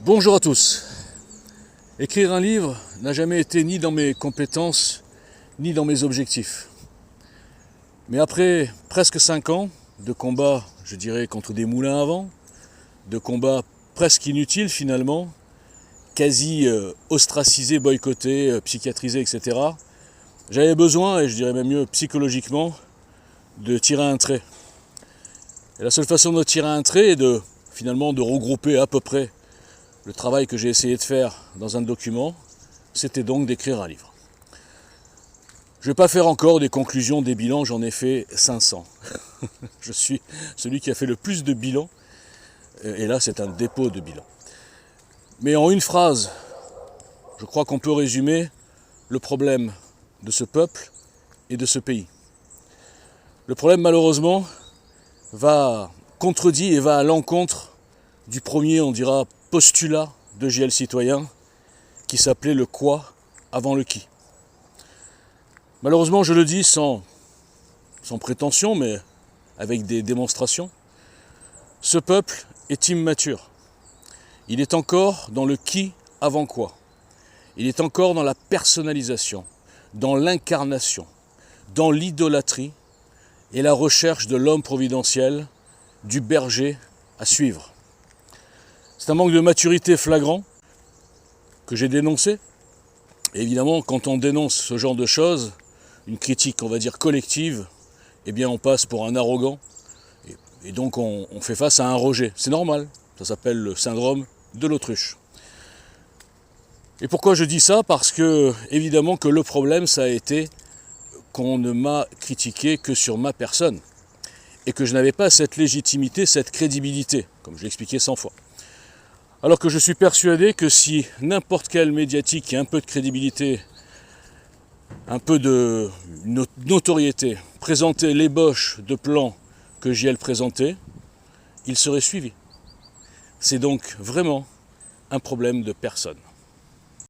Bonjour à tous. Écrire un livre n'a jamais été ni dans mes compétences, ni dans mes objectifs. Mais après presque 5 ans de combats, je dirais, contre des moulins à vent, de combats presque inutiles finalement, quasi ostracisés, boycottés, psychiatrisés, etc., j'avais besoin, et je dirais même mieux psychologiquement, de tirer un trait. Et la seule façon de tirer un trait est finalement de regrouper à peu près le travail que j'ai essayé de faire dans un document, c'était donc d'écrire un livre. Je ne vais pas faire encore des conclusions, des bilans, j'en ai fait 500. Je suis celui qui a fait le plus de bilans, et là c'est un dépôt de bilan. Mais en une phrase, je crois qu'on peut résumer le problème de ce peuple et de ce pays. Le problème malheureusement contredit et va à l'encontre du premier, on dira, postulat de JL Citoyen qui s'appelait le quoi avant le qui. Malheureusement, je le dis sans prétention, mais avec des démonstrations, ce peuple est immature. Il est encore dans le qui avant quoi. Il est encore dans la personnalisation, dans l'incarnation, dans l'idolâtrie et la recherche de l'homme providentiel, du berger à suivre. C'est un manque de maturité flagrant que j'ai dénoncé. Et évidemment, quand on dénonce ce genre de choses, une critique, on va dire, collective, eh bien on passe pour un arrogant. Et donc on fait face à un rejet. C'est normal, ça s'appelle le syndrome de l'autruche. Et pourquoi je dis ça? Parce que, évidemment, que le problème, ça a été qu'on ne m'a critiqué que sur ma personne. Et que je n'avais pas cette légitimité, cette crédibilité, comme je l'ai expliqué 100 fois. Alors que je suis persuadé que si n'importe quel médiatique qui a un peu de crédibilité, un peu de notoriété, présentait l'ébauche de plans que JL présentait, il serait suivi. C'est donc vraiment un problème de personne.